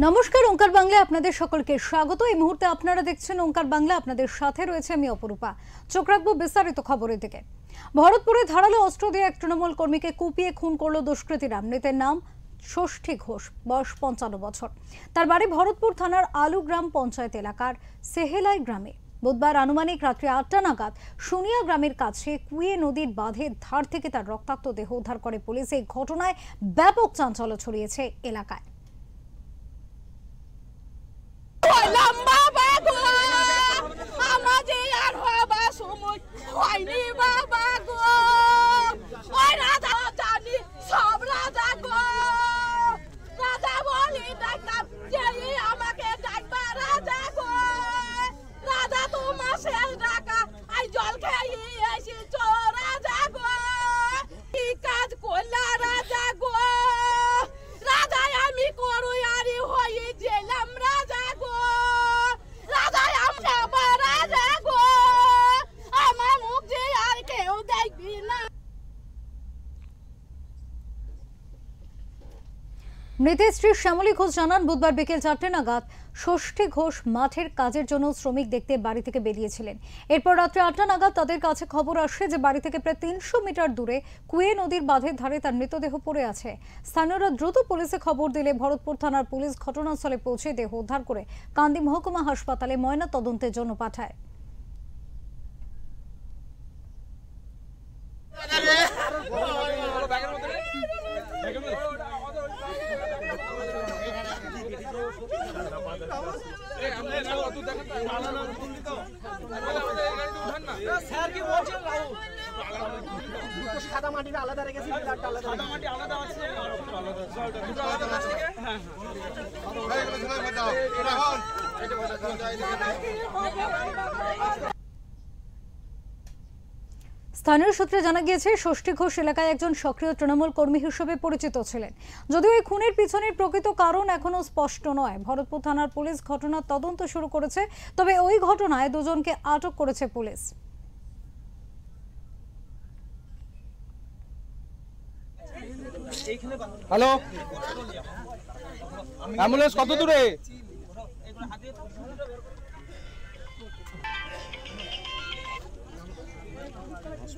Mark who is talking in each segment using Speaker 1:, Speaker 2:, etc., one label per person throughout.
Speaker 1: নমস্কার, ওঙ্কার বাংলা আপনাদের সকলকে স্বাগত। এই মুহূর্তে আপনারা দেখছেন ওঙ্কার বাংলা, আপনাদের সাথে রয়েছে আমি অপরূপা। চোখ রাখবো বিস্তারিত খবরের দিকে। ভরতপুরে ধারালো অস্ত্র দিয়ে এক তৃণমূল কর্মীকে কুপিয়ে খুন করল দুষ্কৃতীরা। মৃতের নাম ষষ্ঠী ঘোষ, বয়স 55 বছর। তার বাড়ি ভরতপুর থানার আলুগ্রাম পঞ্চায়েত এলাকার সেহেলাই গ্রামে। বুধবার আনুমানিক রাত্রি 8টা নাগাদ সুনিয়া গ্রামের কাছে কুয়ে নদীর বাঁধের ধার থেকে তার রক্তাক্ত দেহ উদ্ধার করে পুলিশ। এই ঘটনায় ব্যাপক চাঞ্চল্য ছড়িয়েছে এলাকায়। মৃতের স্ত্রী শ্যামলী ঘোষ জানান, বুধবার বিকেল 4টে নাগাদ ষষ্ঠী ঘোষ মাঠের কাজের জন্য শ্রমিক দেখতে বাড়ি থেকে বেরিয়েছিলেন। এরপর রাত্রে 8টা নাগাদ তাদের কাছে খবর আসে যে বাড়ি থেকে প্রায় 300 মিটার দূরে কুয়ে নদীর বাঁধের ধারে তার মৃতদেহ পড়ে আছে। স্থানীয়রা দ্রুত পুলিশে খবর দিলে ভরতপুর থানার পুলিশ ঘটনাস্থলে পৌঁছে দেহ উদ্ধার করে কান্দি মহকুমা হাসপাতালে ময়না তদন্তের জন্য পাঠায়।
Speaker 2: সাদা মাটিটা আলাদা রেখেছি, সাদা মাটি আলাদা আছে।
Speaker 1: স্থানীয় সূত্রে জানা গিয়েছে, ষষ্ঠী ঘোষ এলাকায় একজন সক্রিয় তৃণমূল কর্মী হিসেবে পরিচিত ছিলেন। যদিও এই খুনের পিছনের প্রকৃত কারণ এখনো স্পষ্ট নয়। ভরতপুর থানার পুলিশ ঘটনার তদন্ত শুরু করেছে, তবে ওই ঘটনায় দুজনকে আটক করেছে পুলিশ।
Speaker 3: হ্যালো, অ্যাম্বুলেন্স কত দূরে?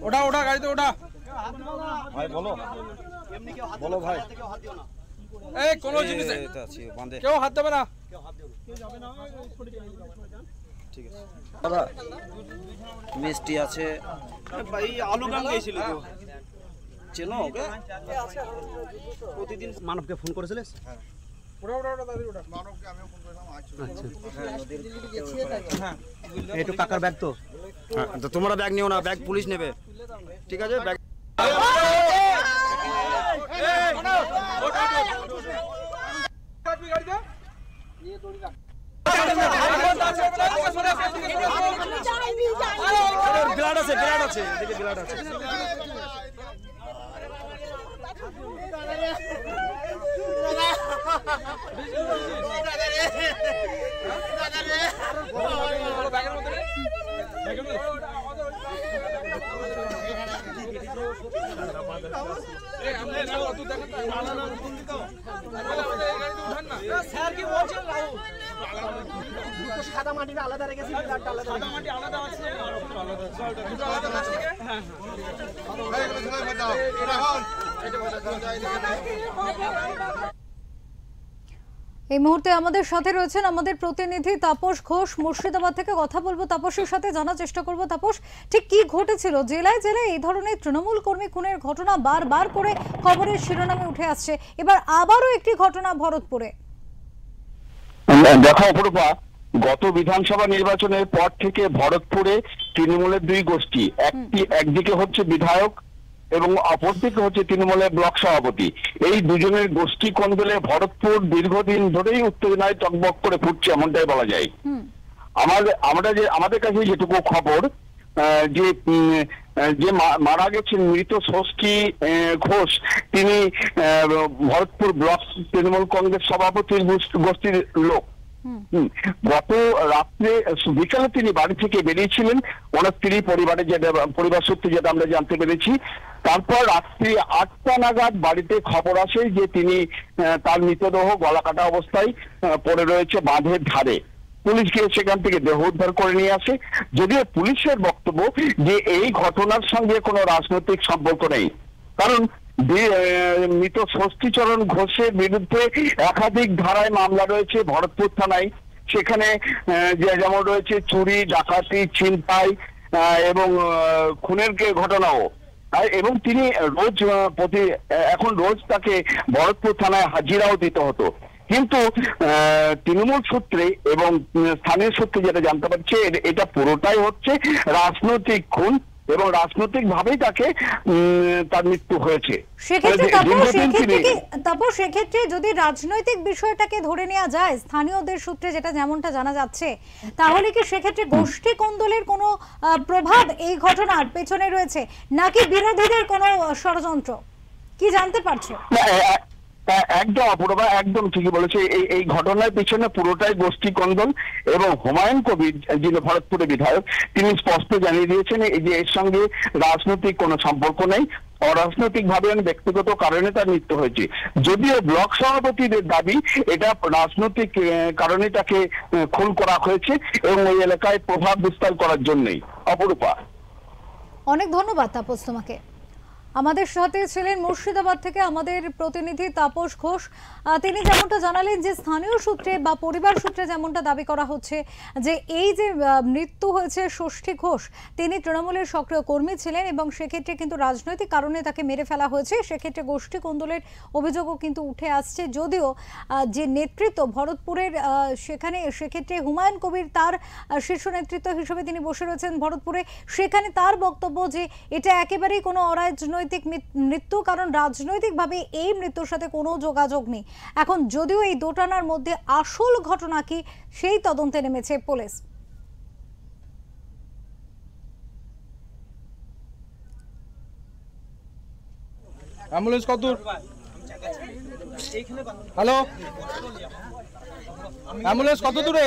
Speaker 3: ওটা ওটা গাড়িতে ওটা।
Speaker 4: ভাই বলো বলো ভাই,
Speaker 3: এই কোন জিনিস কেউ হাত দেবে না।
Speaker 4: ঠিক আছে দাদা, মিষ্টি আছে ভাই। আলুগ্রাম গিয়েছিল তো, চেনো ওকে? প্রতিদিন মানবকে ফোন করেছিলিস? হ্যাঁ,
Speaker 3: ওটা ওটা ওটা দাদি ওটা মানবকে আমিও ফোন করেছিলাম।
Speaker 4: আচ্ছা হ্যাঁ, একটু কাকার ব্যাগ তো। হ্যাঁ, তো তোমরা ব্যাগ নিও না, ব্যাগ পুলিশ নেবে। ঠিক আছে, ব্যাগ গ্লাড আছে, গ্লাড আছে, এদিকে গ্লাড আছে।
Speaker 2: সাদা মাটিটা আলাদা রেখেছি, সাদা মাটি আলাদা আছে।
Speaker 1: এই মুহূর্তে আমাদের সাথে রয়েছেন আমাদের প্রতিনিধি তাপস ঘোষ। মুর্শিদাবাদ থেকে কথা বলবো তাপসের সাথে, জানার চেষ্টা করব তাপস ঠিক কি ঘটেছিল। জেলায় জেলায় এই ধরনের তৃণমূল কর্মী খুনের ঘটনা বারবার করে খবরের শিরোনামে উঠে আসছে, এবার আবারও একটি ঘটনা ভরতপুরে।
Speaker 5: দেখো অপরূপা, গত বিধানসভা নির্বাচনের পর থেকে ভরতপুরে তৃণমূলের দুই গোষ্ঠী, একদিকে হচ্ছে বিধায়ক এবং অপরদিকে হচ্ছে তৃণমূলের ব্লক সভাপতি। এই দুজনের গোষ্ঠী কোন্দলে ভরতপুর দীর্ঘদিন ধরেই উত্তেজনায় টকবক করে ফুটছে, এমনটাই বলা যায়। আমাদের কাছে যেটুকু খবর, যে মারা গেছেন মৃত ষষ্ঠী ঘোষ, তিনি ভরতপুর ব্লক তৃণমূল কংগ্রেস সভাপতির গোষ্ঠীর লোক। গত রাত্রে বিকালে তিনি বাড়ি থেকে বেরিয়েছিলেন, ওনার স্ত্রী পরিবার সূত্রে যেটা আমরা জানতে পেরেছি। তারপর রাত্রি 8টা নাগাদ বাড়িতে খবর আসে যে তিনি তার মৃতদেহ গলা কাটা অবস্থায় পড়ে রয়েছে বাঁধের ধারে। পুলিশ গিয়ে সেখান থেকে দেহ উদ্ধার করে নিয়ে আসে। যদিও পুলিশের বক্তব্য যে এই ঘটনার সঙ্গে কোনো রাজনৈতিক সম্পর্ক নেই, কারণ মৃত ষষ্ঠীচরণ ঘোষের বিরুদ্ধে একাধিক ধারায় মামলা রয়েছে ভরতপুর থানায়। সেখানে যেমন রয়েছে চুরি, ডাকাতি, ছিনতাই এবং খুনের ঘটনাও। এবং তিনি এখন রোজ তাকে ভরতপুর থানায় হাজিরাও দিতে হতো। কিন্তু তৃণমূল সূত্রে এবং স্থানীয় সূত্রে যেটা জানতে পারছে, এটা পুরোটাই হচ্ছে রাজনৈতিক খুন এবং রাজনৈতিক ভাবেই তাকে তার মৃত্যু হয়েছে।
Speaker 1: সেক্ষেত্রে যদি রাজনৈতিক বিষয়টাকে ধরে নেওয়া যায় স্থানীয়দের সূত্রে যেটা যেমনটা জানা যাচ্ছে, তাহলে কি সেক্ষেত্রে গোষ্ঠী কোন্দলের কোনো প্রভাব এই ঘটনার পেছনে রয়েছে, নাকি বিরোধীদের কোনো ষড়যন্ত্র, কি জানতে পারছো?
Speaker 5: একদম অপূর্বা, একদম ঠিকই বলেছে। এই ঘটনার পিছনে পুরোটাই গোষ্ঠী কন্দল এবং হুমায়ুন কবির যিনি ভরতপুরের বিধায়ক, তিনি স্পষ্ট জানিয়ে দিয়েছেন যে এর সঙ্গে রাজনৈতিক কোনো সম্পর্ক নেই, অরাজনৈতিক ভাবে ব্যক্তিগত কারণে তার মৃত্যু হয়েছে। যদিও ব্লক সভাপতিদের দাবি এটা রাজনৈতিক কারণে তাকে খুন করা হয়েছে এবং ওই এলাকায় প্রভাব বিস্তার করার জন্যই। অপরূপা,
Speaker 1: অনেক ধন্যবাদ তাপস তোমাকে। আমাদের সাথে ছিলেন মুর্শিদাবাদ থেকে আমাদের প্রতিনিধি তাপস ঘোষ। তিনি যেমনটা জানালেন যে স্থানীয় সূত্রে বা পরিবার সূত্রে যেমনটা দাবি করা হচ্ছে যে এই যে মৃত্যু হয়েছে ষষ্ঠী ঘোষ, তিনি তৃণমূলের সক্রিয় কর্মী ছিলেন এবং সেক্ষেত্রে কিন্তু রাজনৈতিক কারণে তাকে মেরে ফেলা হয়েছে। সেক্ষেত্রে গোষ্ঠী কোন্দলের অভিযোগও কিন্তু উঠে আসছে। যদিও যে নেতৃত্ব ভরতপুরের সেক্ষেত্রে হুমায়ুন কবির তার শীর্ষ নেতৃত্ব হিসেবে তিনি বসে রয়েছেন ভরতপুরে, সেখানে তার বক্তব্য যে এটা একেবারেই কোনো অরাজনৈতিক মৃত্যু, কারণ রাজনৈতিকভাবে এই মৃত্যুর সাথে কোনো যোগাযোগ নেই। এখন যদিও এই দোটানার মধ্যে আসল ঘটনা কি সেই তদন্তে নেমেছে পুলিশ।
Speaker 3: অ্যাম্বুলেন্স কত দূর? হ্যালো, অ্যাম্বুলেন্স কত দূরে?